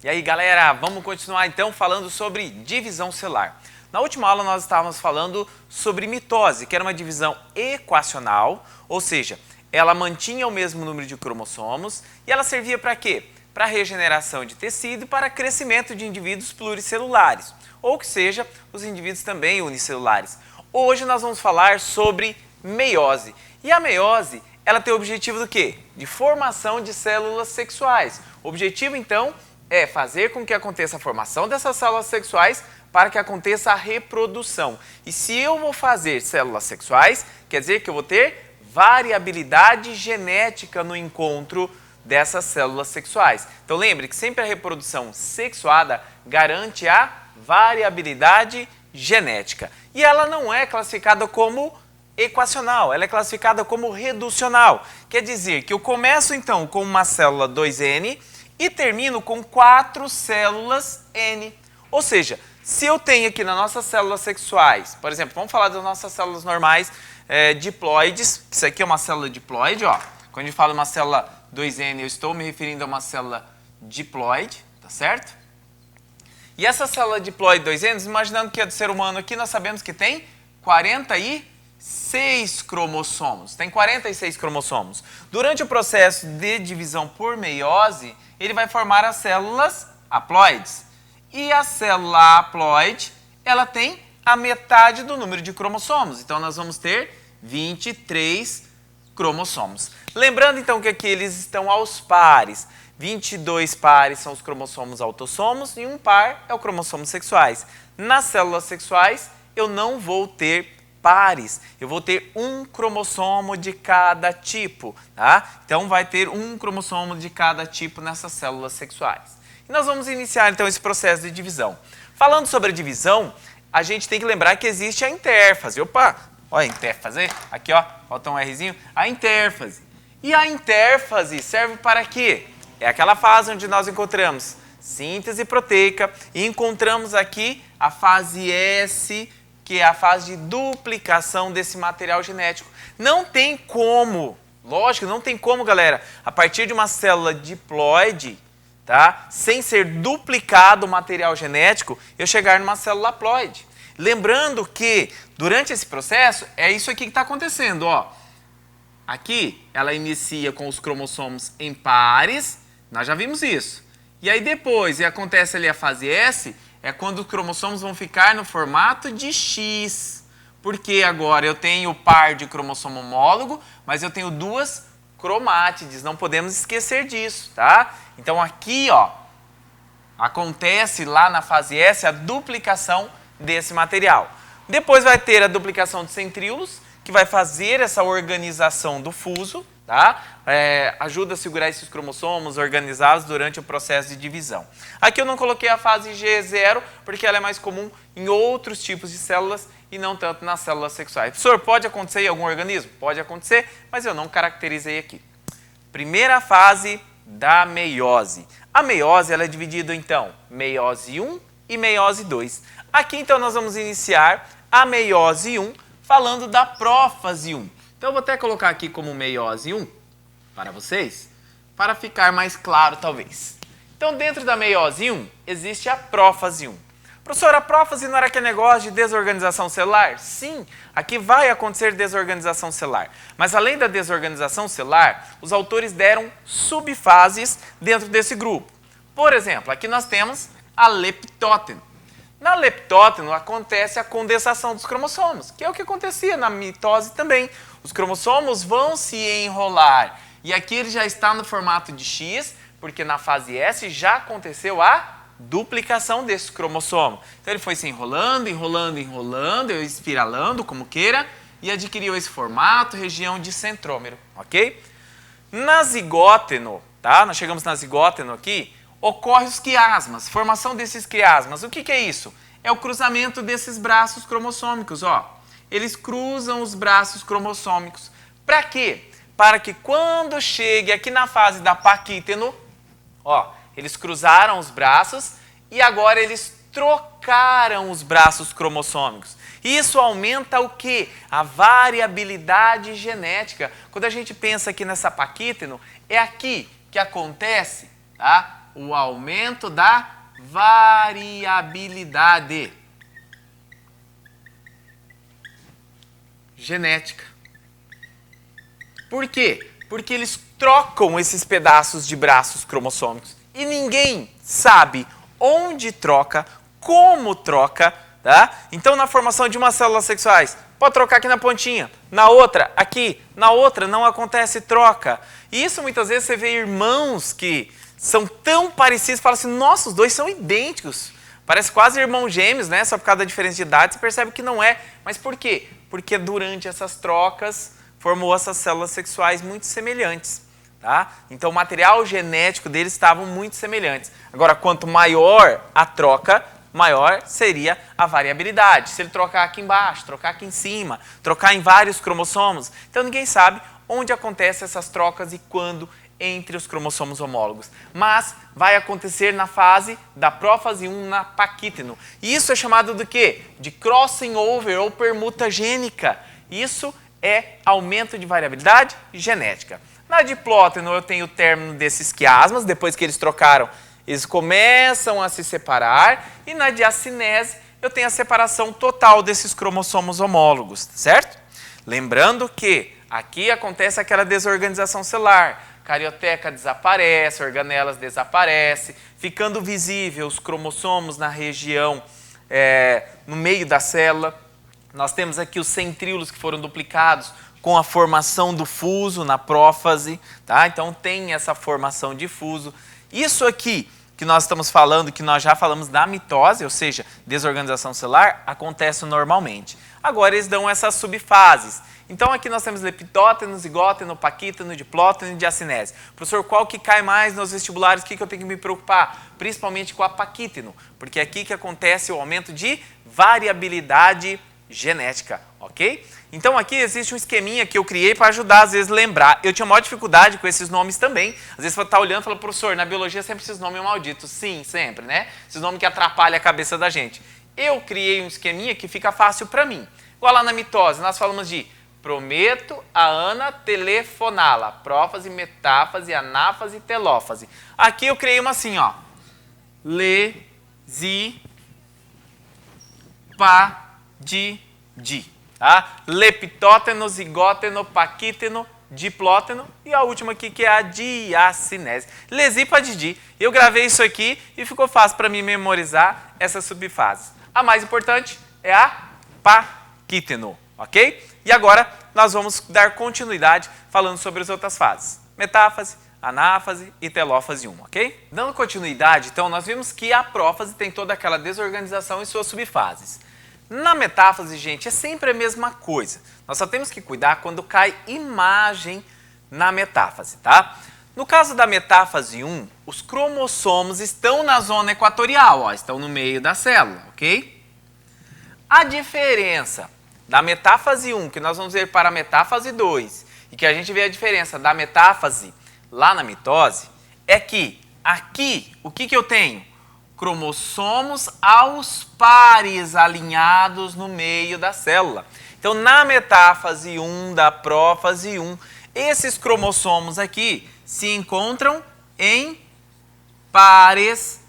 E aí, galera, vamos continuar então falando sobre divisão celular. Na última aula nós estávamos falando sobre mitose, que era uma divisão equacional, ou seja, ela mantinha o mesmo número de cromossomos e ela servia para quê? Para regeneração de tecido e para crescimento de indivíduos pluricelulares, ou que seja, os indivíduos também unicelulares. Hoje nós vamos falar sobre meiose. E a meiose, ela tem o objetivo do quê? De formação de células sexuais. O objetivo, então, é fazer com que aconteça a formação dessas células sexuais para que aconteça a reprodução. E se eu vou fazer células sexuais, quer dizer que eu vou ter variabilidade genética no encontro dessas células sexuais. Então lembre que sempre a reprodução sexuada garante a variabilidade genética. E ela não é classificada como equacional, ela é classificada como reducional. Quer dizer que eu começo então com uma célula 2N e termino com 4 células N. Ou seja, se eu tenho aqui nas nossas células sexuais, por exemplo, vamos falar das nossas células normais diploides, isso aqui é uma célula diploide, ó. Quando a gente fala uma célula 2N, eu estou me referindo a uma célula diploide, tá certo? E essa célula diploide 2N, imaginando que é do ser humano aqui, nós sabemos que tem 46 cromossomos. Tem 46 cromossomos. Durante o processo de divisão por meiose, ele vai formar as células haploides. E a célula haploide, ela tem a metade do número de cromossomos. Então, nós vamos ter 23 cromossomos. Lembrando, então, que aqui eles estão aos pares. 22 pares são os cromossomos autossomos e um par é o cromossomo sexuais. Nas células sexuais, eu não vou ter pares. Eu vou ter um cromossomo de cada tipo, tá? Então, vai ter um cromossomo de cada tipo nessas células sexuais. E nós vamos iniciar, então, esse processo de divisão. Falando sobre a divisão, a gente tem que lembrar que existe a intérfase. Opa, olha a intérfase, aqui ó, falta um Rzinho. A intérfase. E a intérfase serve para quê? É aquela fase onde nós encontramos síntese proteica e encontramos aqui a fase S, que é a fase de duplicação desse material genético. Não tem como, lógico, não tem como, galera, a partir de uma célula diploide, tá, sem ser duplicado o material genético, eu chegar numa célula haploide. Lembrando que, durante esse processo, é isso aqui que está acontecendo, ó. Aqui, ela inicia com os cromossomos em pares, nós já vimos isso. E aí depois, acontece ali a fase S, é quando os cromossomos vão ficar no formato de X. Porque agora eu tenho o par de cromossomo homólogo, mas eu tenho duas cromátides, não podemos esquecer disso, tá? Então aqui, ó, acontece lá na fase S a duplicação desse material. Depois vai ter a duplicação de centríolos, que vai fazer essa organização do fuso, tá? Ajuda a segurar esses cromossomos, organizá-los durante o processo de divisão. Aqui eu não coloquei a fase G0, porque ela é mais comum em outros tipos de células e não tanto nas células sexuais. Professor, pode acontecer em algum organismo? Pode acontecer, mas eu não caracterizei aqui. Primeira fase da meiose. A meiose ela é dividida, então, meiose 1 e meiose 2. Aqui, então, nós vamos iniciar a meiose 1, falando da prófase 1. Então, eu vou até colocar aqui como meiose 1, para vocês, para ficar mais claro, talvez. Então, dentro da meiose 1, existe a prófase 1. Professor, a prófase não era aquele negócio de desorganização celular? Sim, aqui vai acontecer desorganização celular. Mas além da desorganização celular, os autores deram subfases dentro desse grupo. Por exemplo, aqui nós temos a leptóteno. Na leptóteno acontece a condensação dos cromossomos, que é o que acontecia na mitose também. Os cromossomos vão se enrolar e aqui ele já está no formato de X, porque na fase S já aconteceu a duplicação desse cromossomo. Então ele foi se enrolando, enrolando, enrolando, espiralando, como queira, e adquiriu esse formato, região de centrômero, ok? Na zigóteno, tá? Nós chegamos na zigóteno aqui, ocorre os quiasmas, formação desses quiasmas. O que é isso? É o cruzamento desses braços cromossômicos, ó. Eles cruzam os braços cromossômicos. Para quê? Para que quando chegue aqui na fase da paquíteno, ó, eles cruzaram os braços e agora eles trocaram os braços cromossômicos. Isso aumenta o quê? A variabilidade genética. Quando a gente pensa aqui nessa paquíteno, é aqui que acontece, tá? o aumento da variabilidade genética. Por quê? Porque eles trocam esses pedaços de braços cromossômicos e ninguém sabe onde troca, como troca, tá? Então, na formação de umas células sexuais, pode trocar aqui na pontinha, na outra, aqui, na outra, não acontece troca. E isso muitas vezes você vê irmãos que são tão parecidos, fala assim, nossa, os dois são idênticos. Parece quase irmãos gêmeos, né? Só por causa da diferença de idade, você percebe que não é. Mas por quê? Porque durante essas trocas, formou essas células sexuais muito semelhantes. Tá? Então, o material genético deles estavam muito semelhantes. Agora, quanto maior a troca, maior seria a variabilidade. Se ele trocar aqui embaixo, trocar aqui em cima, trocar em vários cromossomos. Então, ninguém sabe onde acontecem essas trocas e quando entre os cromossomos homólogos. Mas vai acontecer na fase da prófase 1 na paquíteno. E isso é chamado de quê? De crossing over ou permuta gênica. Isso é aumento de variabilidade genética. Na diplóteno eu tenho o término desses quiasmas, depois que eles trocaram, eles começam a se separar. E na diacinese eu tenho a separação total desses cromossomos homólogos, certo? Lembrando que aqui acontece aquela desorganização celular. Carioteca desaparece, organelas desaparecem, ficando visível os cromossomos na região, no meio da célula. Nós temos aqui os centríolos que foram duplicados com a formação do fuso na prófase, tá? Então tem essa formação de fuso. Isso aqui que nós estamos falando, que nós já falamos da mitose, ou seja, desorganização celular, acontece normalmente. Agora eles dão essas subfases. Então aqui nós temos leptóteno, zigóteno, paquíteno, diplóteno e diacinese. Professor, qual que cai mais nos vestibulares? O que eu tenho que me preocupar? Principalmente com a paquíteno, porque é aqui que acontece o aumento de variabilidade genética, ok? Então aqui existe um esqueminha que eu criei para ajudar, às vezes, a lembrar. Eu tinha maior dificuldade com esses nomes também. Às vezes você está olhando e fala, professor, na biologia sempre esses nomes malditos. Sim, sempre, né? Esses nomes que atrapalham a cabeça da gente. Eu criei um esqueminha que fica fácil para mim. Igual lá na mitose, nós falamos de prometo a ana telefonala, prófase, metáfase, anáfase, telófase. Aqui eu criei uma assim, ó. Di, tá? Leptóteno, zigóteno, paquíteno, diplóteno e a última aqui que é a diacinese. Lesipadidi. Eu gravei isso aqui e ficou fácil para mim memorizar essas subfases. A mais importante é a paquíteno, ok? E agora nós vamos dar continuidade falando sobre as outras fases. Metáfase, anáfase e telófase 1, ok? Dando continuidade, então, nós vimos que a prófase tem toda aquela desorganização em suas subfases. Na metáfase, gente, é sempre a mesma coisa. Nós só temos que cuidar quando cai imagem na metáfase, tá? No caso da metáfase 1, os cromossomos estão na zona equatorial, ó, estão no meio da célula, ok? A diferença da metáfase 1, que nós vamos ver para a metáfase 2, e que a gente vê a diferença da metáfase lá na mitose, é que aqui, o que eu tenho? Cromossomos aos pares alinhados no meio da célula. Então, na metáfase 1 da prófase 1, esses cromossomos aqui se encontram em pares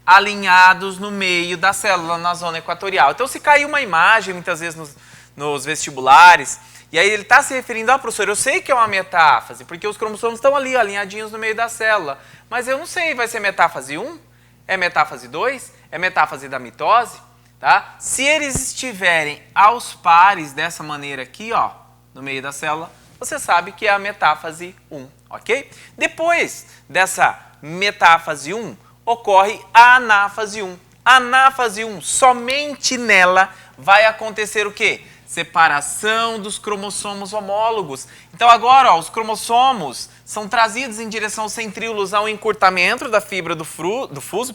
alinhados no meio da célula, na zona equatorial. Então, se cair uma imagem, muitas vezes nos vestibulares, e aí ele está se referindo, professor, eu sei que é uma metáfase, porque os cromossomos estão ali, alinhadinhos no meio da célula, mas eu não sei, vai ser metáfase 1? É metáfase 2? É metáfase da mitose? Tá? Se eles estiverem aos pares dessa maneira aqui, ó, no meio da célula, você sabe que é a metáfase 1, ok? Depois dessa metáfase 1, ocorre a anáfase 1. A anáfase 1, somente nela vai acontecer o quê? Separação dos cromossomos homólogos. Então agora, ó, os cromossomos são trazidos em direção aos centríolos ao encurtamento da fibra do fuso,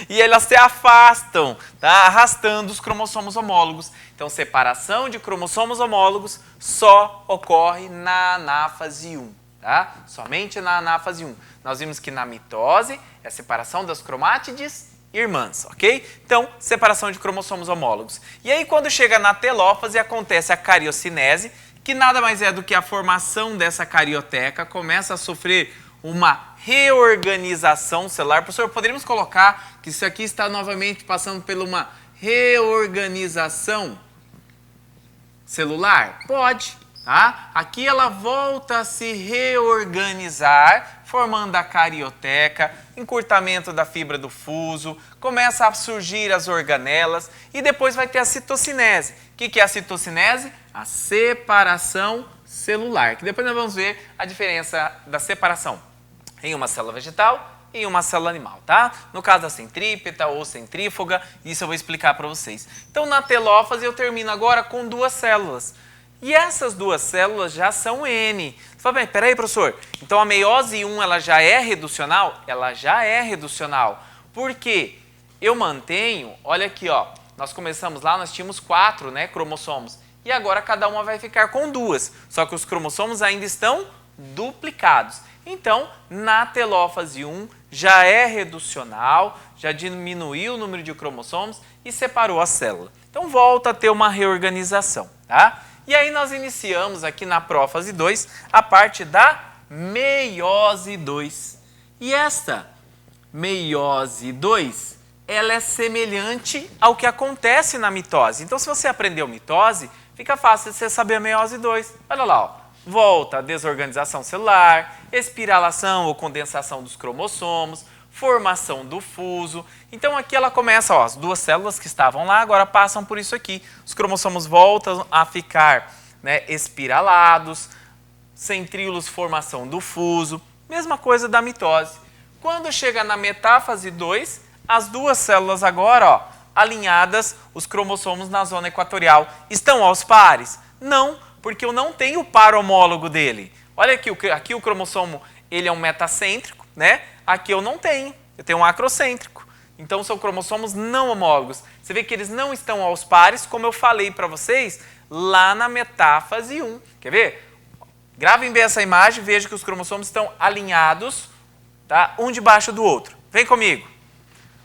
e elas se afastam, tá? Arrastando os cromossomos homólogos. Então, separação de cromossomos homólogos só ocorre na anáfase 1, tá? Somente na anáfase 1. Nós vimos que na mitose é a separação das cromátides irmãs, ok? Então, separação de cromossomos homólogos. E aí, quando chega na telófase, acontece a cariocinese, que nada mais é do que a formação dessa carioteca, começa a sofrer uma reorganização celular. Professor, poderíamos colocar que isso aqui está novamente passando por uma reorganização celular? Pode, tá? Aqui ela volta a se reorganizar, formando a carioteca, encurtamento da fibra do fuso, começa a surgir as organelas e depois vai ter a citocinese. O que é a citocinese? A separação celular, que depois nós vamos ver a diferença da separação em uma célula vegetal e uma célula animal, tá? No caso da centrípeta ou centrífuga, isso eu vou explicar para vocês. Então, na telófase eu termino agora com duas células. E essas duas células já são N. Você fala, peraí, professor, então a meiose 1 ela já é reducional? Ela já é reducional. Por quê? Eu mantenho, olha aqui, ó, nós começamos lá, nós tínhamos 4, né, cromossomos. E agora cada uma vai ficar com 2. Só que os cromossomos ainda estão duplicados. Então, na telófase 1 já é reducional, já diminuiu o número de cromossomos e separou a célula. Então, volta a ter uma reorganização, tá? E aí nós iniciamos aqui na prófase 2 a parte da meiose 2. E esta meiose 2, ela é semelhante ao que acontece na mitose. Então, se você aprendeu mitose, fica fácil de você saber a meiose 2. Olha lá, ó. Volta a desorganização celular, espiralação ou condensação dos cromossomos, formação do fuso. Então aqui ela começa, ó, as duas células que estavam lá agora passam por isso aqui. Os cromossomos voltam a ficar, né, espiralados, centríolos, formação do fuso. Mesma coisa da mitose. Quando chega na metáfase 2, as duas células agora, ó, alinhadas, os cromossomos na zona equatorial. Estão aos pares? Não, porque eu não tenho o par homólogo dele. Olha aqui o cromossomo, ele é um metacêntrico, né? Aqui eu não tenho, eu tenho um acrocêntrico. Então são cromossomos não homólogos. Você vê que eles não estão aos pares, como eu falei para vocês lá na metáfase 1. Quer ver? Gravem bem essa imagem, veja que os cromossomos estão alinhados, tá? Um debaixo do outro. Vem comigo.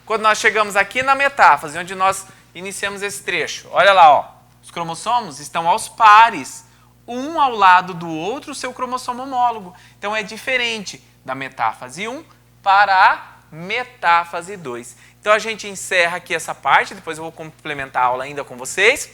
Quando nós chegamos aqui na metáfase, onde nós iniciamos esse trecho, olha lá, ó, os cromossomos estão aos pares, um ao lado do outro, o seu cromossomo homólogo. Então é diferente da metáfase 1 para a metáfase 2. Então a gente encerra aqui essa parte, depois eu vou complementar a aula ainda com vocês.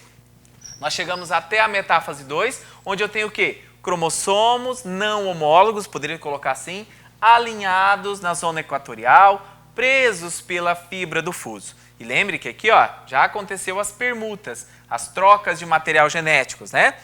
Nós chegamos até a metáfase 2, onde eu tenho o quê? Cromossomos não homólogos, poderia colocar assim, alinhados na zona equatorial, presos pela fibra do fuso. E lembre que aqui, ó, já aconteceu as permutas, as trocas de material genéticos, né?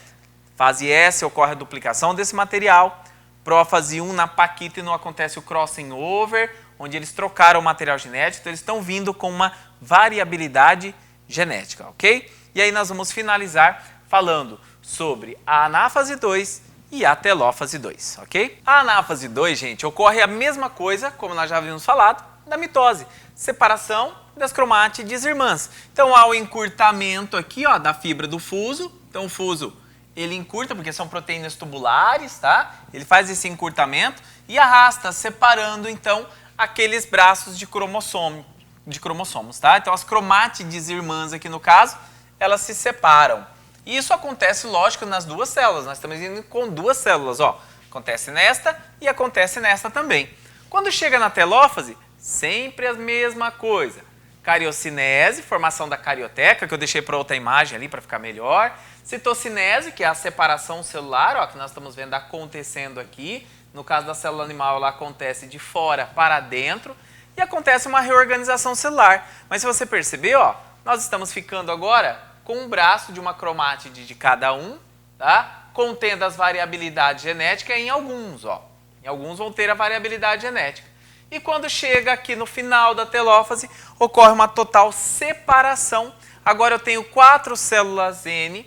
Fase S ocorre a duplicação desse material. Prófase 1, na paquita, não acontece o crossing over, onde eles trocaram o material genético, então eles estão vindo com uma variabilidade genética, ok? E aí nós vamos finalizar falando sobre a anáfase 2 e a telófase 2, ok? A anáfase 2, gente, ocorre a mesma coisa, como nós já havíamos falado, da mitose. Separação das cromátides irmãs. Então há o encurtamento aqui, ó, da fibra do fuso. Então o fuso, ele encurta porque são proteínas tubulares, tá? Ele faz esse encurtamento e arrasta, separando então aqueles braços de cromossomos, tá? Então as cromátides irmãs aqui no caso, elas se separam. E isso acontece, lógico, nas duas células. Nós estamos indo com duas células, ó. Acontece nesta e acontece nesta também. Quando chega na telófase, sempre a mesma coisa. Cariocinese, formação da carioteca, que eu deixei para outra imagem ali para ficar melhor. Citocinese, que é a separação celular, ó, que nós estamos vendo acontecendo aqui. No caso da célula animal, ela acontece de fora para dentro. E acontece uma reorganização celular. Mas se você perceber, ó, nós estamos ficando agora com um braço de uma cromátide de cada um, tá? Contendo as variabilidades genéticas em alguns, ó. Em alguns vão ter a variabilidade genética. E quando chega aqui no final da telófase, ocorre uma total separação. Agora eu tenho 4 células N,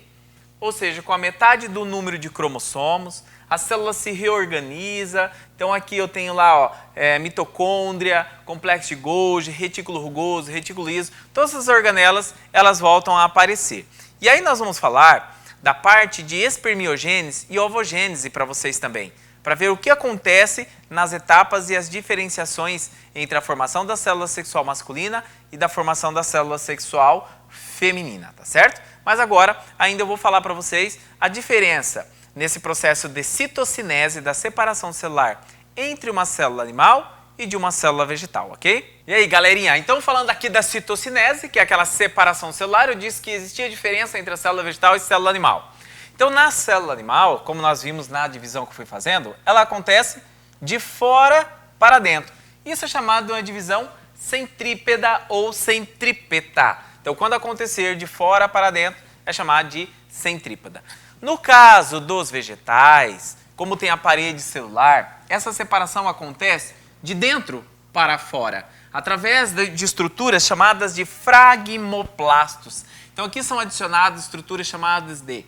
ou seja, com a metade do número de cromossomos, a célula se reorganiza. Então aqui eu tenho lá, ó, mitocôndria, complexo de Golgi, retículo rugoso, retículo liso. Todas essas organelas, elas voltam a aparecer. E aí nós vamos falar da parte de espermiogênese e ovogênese para vocês também, para ver o que acontece nas etapas e as diferenciações entre a formação da célula sexual masculina e da formação da célula sexual feminina, tá certo? Mas agora ainda eu vou falar para vocês a diferença nesse processo de citocinese, da separação celular entre uma célula animal e de uma célula vegetal, ok? E aí, galerinha, então falando aqui da citocinese, que é aquela separação celular, eu disse que existia diferença entre a célula vegetal e a célula animal. Então, na célula animal, como nós vimos na divisão que eu fui fazendo, ela acontece de fora para dentro. Isso é chamado de uma divisão centrípeta ou centrípeta. Então, quando acontecer de fora para dentro, é chamado de centrípeta. No caso dos vegetais, como tem a parede celular, essa separação acontece de dentro para fora, através de estruturas chamadas de fragmoplastos. Então, aqui são adicionadas estruturas chamadas de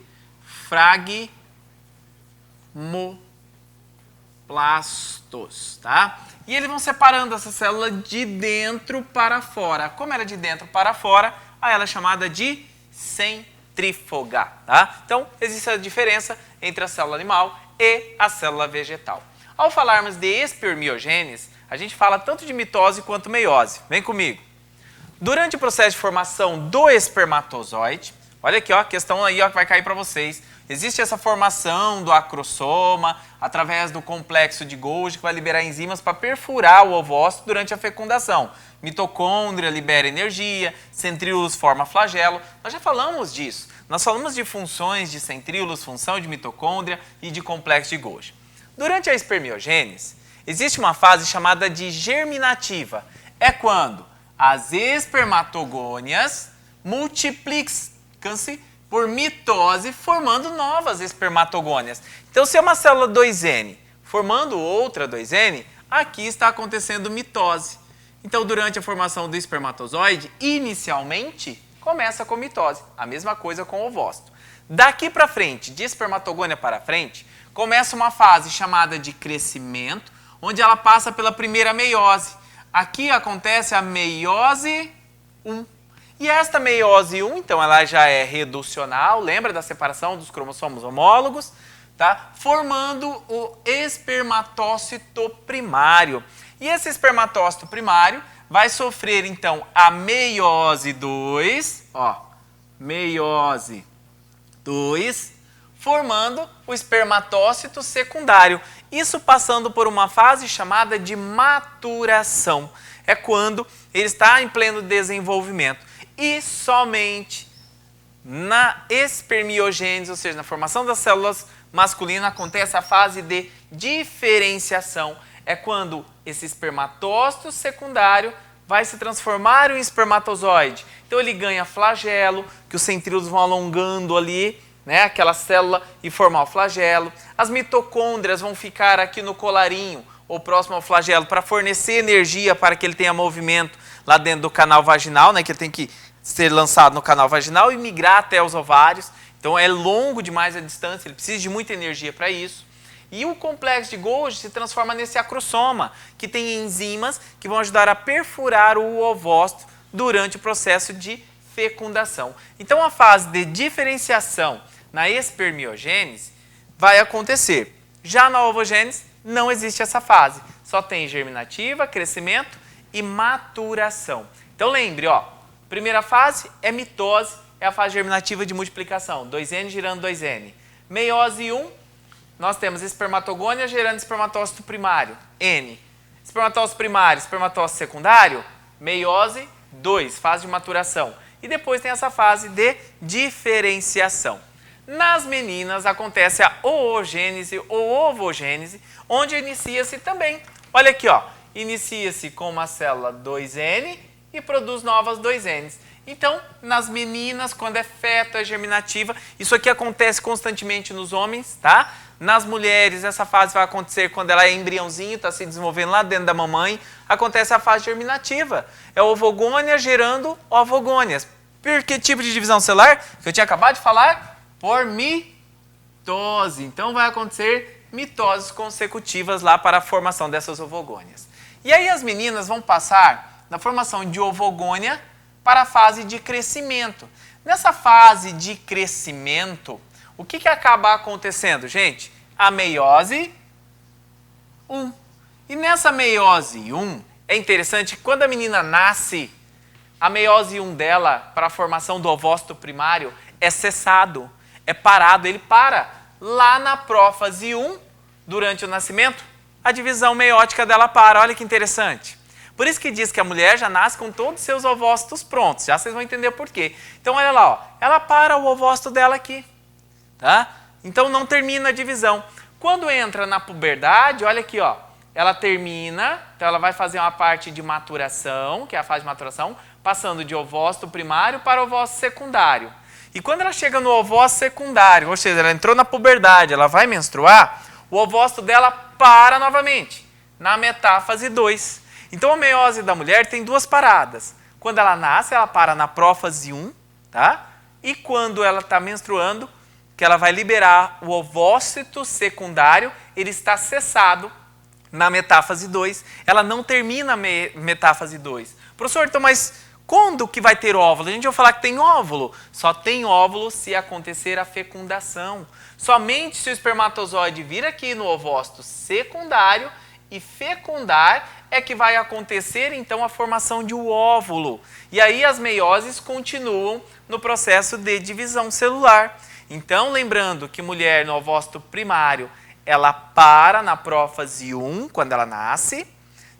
fragmoplastos, tá? E eles vão separando essa célula de dentro para fora. Como ela é de dentro para fora, aí ela é chamada de centrífuga, tá? Então, existe a diferença entre a célula animal e a célula vegetal. Ao falarmos de espermiogênese, a gente fala tanto de mitose quanto meiose. Vem comigo. Durante o processo de formação do espermatozoide, olha aqui, ó, a questão aí ó, que vai cair para vocês. Existe essa formação do acrosoma através do complexo de Golgi que vai liberar enzimas para perfurar o ovócito durante a fecundação. Mitocôndria libera energia, centríolos forma flagelo. Nós já falamos disso. Nós falamos de funções de centríolos, função de mitocôndria e de complexo de Golgi. Durante a espermiogênese, existe uma fase chamada de germinativa. É quando as espermatogônias multiplicam-se por mitose, formando novas espermatogônias. Então, se é uma célula 2N formando outra 2N, aqui está acontecendo mitose. Então, durante a formação do espermatozoide, inicialmente, começa com mitose. A mesma coisa com o ovócito. Daqui para frente, de espermatogônia para frente, começa uma fase chamada de crescimento, onde ela passa pela primeira meiose. Aqui acontece a meiose 1. E esta meiose 1, então, ela já é reducional, lembra da separação dos cromossomos homólogos, tá? Formando o espermatócito primário. E esse espermatócito primário vai sofrer, então, a meiose 2, ó, meiose 2, formando o espermatócito secundário. Isso passando por uma fase chamada de maturação. É quando ele está em pleno desenvolvimento. E somente na espermiogênese, ou seja, na formação das células masculinas, acontece a fase de diferenciação. É quando esse espermatócito secundário vai se transformar em espermatozoide. Então ele ganha flagelo, que os centríolos vão alongando ali, né, aquela célula e formar o flagelo. As mitocôndrias vão ficar aqui no colarinho, ou próximo ao flagelo, para fornecer energia para que ele tenha movimento lá dentro do canal vaginal, né, que ele tem que ser lançado no canal vaginal e migrar até os ovários. Então é longo demais a distância, ele precisa de muita energia para isso. E o complexo de Golgi se transforma nesse acrosoma, que tem enzimas que vão ajudar a perfurar o ovócito durante o processo de fecundação. Então a fase de diferenciação na espermiogênese vai acontecer. Já na ovogênese não existe essa fase, só tem germinativa, crescimento e maturação. Então lembre, ó, primeira fase é mitose, é a fase germinativa de multiplicação, 2N gerando 2N. Meiose 1, nós temos espermatogônia gerando espermatócito primário, N. Espermatócito primário, espermatócito secundário, meiose 2, fase de maturação. E depois tem essa fase de diferenciação. Nas meninas acontece a oogênese ou ovogênese, onde inicia-se também. Olha aqui, ó, inicia-se com uma célula 2N e produz novas 2Ns. Então, nas meninas, quando é feto, é germinativa. Isso aqui acontece constantemente nos homens, tá? Nas mulheres, essa fase vai acontecer quando ela é embriãozinho, está se desenvolvendo lá dentro da mamãe. Acontece a fase germinativa. É ovogônia gerando ovogônias. Por que tipo de divisão celular? Que eu tinha acabado de falar? Por mitose. Então, vai acontecer mitoses consecutivas lá para a formação dessas ovogônias. E aí as meninas vão passar na formação de ovogônia para a fase de crescimento. Nessa fase de crescimento, o que acaba acontecendo, gente? A meiose 1. E nessa meiose 1, é interessante que quando a menina nasce, a meiose 1 dela, para a formação do ovócito primário, é cessado, é parado. Ele para lá na prófase 1, durante o nascimento, a divisão meiótica dela para. Olha que interessante. Por isso que diz que a mulher já nasce com todos os seus ovócitos prontos. Já vocês vão entender por quê. Então, olha lá, ó, ela para o ovócito dela aqui. Tá? Então, não termina a divisão. Quando entra na puberdade, olha aqui, ó, ela termina, então ela vai fazer uma parte de maturação, que é a fase de maturação, passando de ovócito primário para ovócito secundário. E quando ela chega no ovócito secundário, ou seja, ela entrou na puberdade, ela vai menstruar, o ovócito dela para novamente, na metáfase 2. Então a meiose da mulher tem duas paradas. Quando ela nasce, ela para na prófase 1, tá? E quando ela está menstruando, que ela vai liberar o ovócito secundário, ele está cessado na metáfase 2. Ela não termina a metáfase 2. Professor, então, mas quando que vai ter óvulo? A gente vai falar que tem óvulo. Só tem óvulo se acontecer a fecundação. Somente se o espermatozoide vir aqui no ovócito secundário e fecundar é que vai acontecer, então, a formação de um óvulo. E aí as meioses continuam no processo de divisão celular. Então, lembrando que mulher no ovócito primário, ela para na prófase 1, quando ela nasce.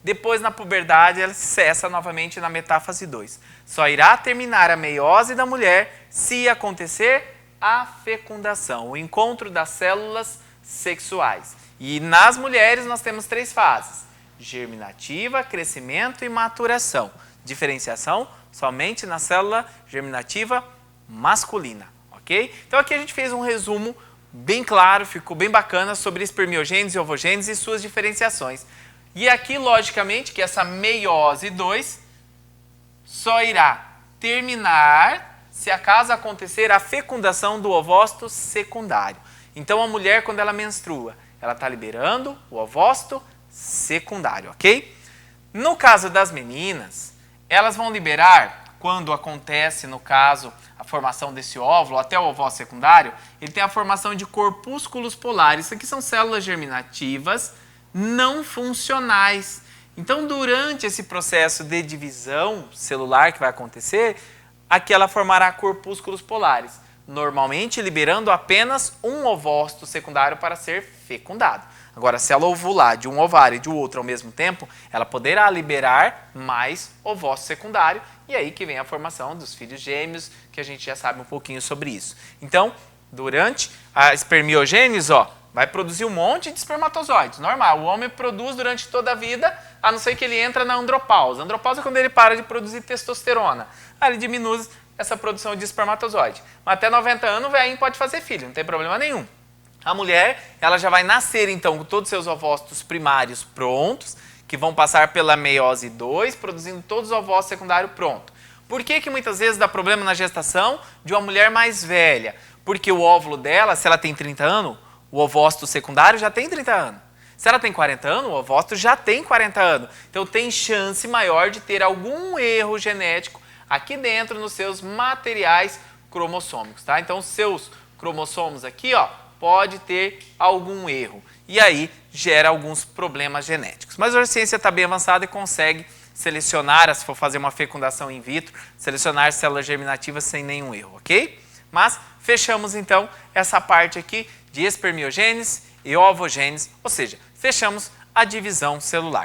Depois, na puberdade, ela cessa novamente na metáfase 2. Só irá terminar a meiose da mulher se acontecer a fecundação, o encontro das células sexuais. E nas mulheres nós temos 3 fases: germinativa, crescimento e maturação. Diferenciação somente na célula germinativa masculina, ok? Então aqui a gente fez um resumo bem claro, ficou bem bacana sobre espermiogênese e ovogênese e suas diferenciações. E aqui, logicamente, que essa meiose 2 só irá terminar se acaso acontecer a fecundação do ovócito secundário. Então, a mulher, quando ela menstrua, ela está liberando o ovócito secundário, ok? No caso das meninas, elas vão liberar, quando acontece, no caso, a formação desse óvulo, até o ovócito secundário, ele tem a formação de corpúsculos polares. Isso aqui são células germinativas não funcionais. Então, durante esse processo de divisão celular que vai acontecer, aqui ela formará corpúsculos polares, normalmente liberando apenas um ovócito secundário para ser fecundado. Agora, se ela ovular de um ovário e de outro ao mesmo tempo, ela poderá liberar mais ovócito secundário, e aí que vem a formação dos filhos gêmeos, que a gente já sabe um pouquinho sobre isso. Então, durante a espermiogênese, ó, vai produzir um monte de espermatozoides, normal. O homem produz durante toda a vida, a não ser que ele entra na andropausa. A andropausa é quando ele para de produzir testosterona. Aí ele diminui essa produção de espermatozoide. Mas até 90 anos o velhinho pode fazer filho, não tem problema nenhum. A mulher, ela já vai nascer então com todos os seus ovócitos primários prontos, que vão passar pela meiose 2, produzindo todos os ovócitos secundários prontos. Por que muitas vezes dá problema na gestação de uma mulher mais velha? Porque o óvulo dela, se ela tem 30 anos, o ovócito secundário já tem 30 anos. Se ela tem 40 anos, o ovócito já tem 40 anos. Então tem chance maior de ter algum erro genético aqui dentro nos seus materiais cromossômicos, tá? Então os seus cromossomos aqui, ó, pode ter algum erro. E aí gera alguns problemas genéticos. Mas hoje a ciência está bem avançada e consegue selecionar, se for fazer uma fecundação in vitro, selecionar células germinativas sem nenhum erro, ok? Mas fechamos então essa parte aqui de espermiogênese e ovogênese, ou seja, fechamos a divisão celular.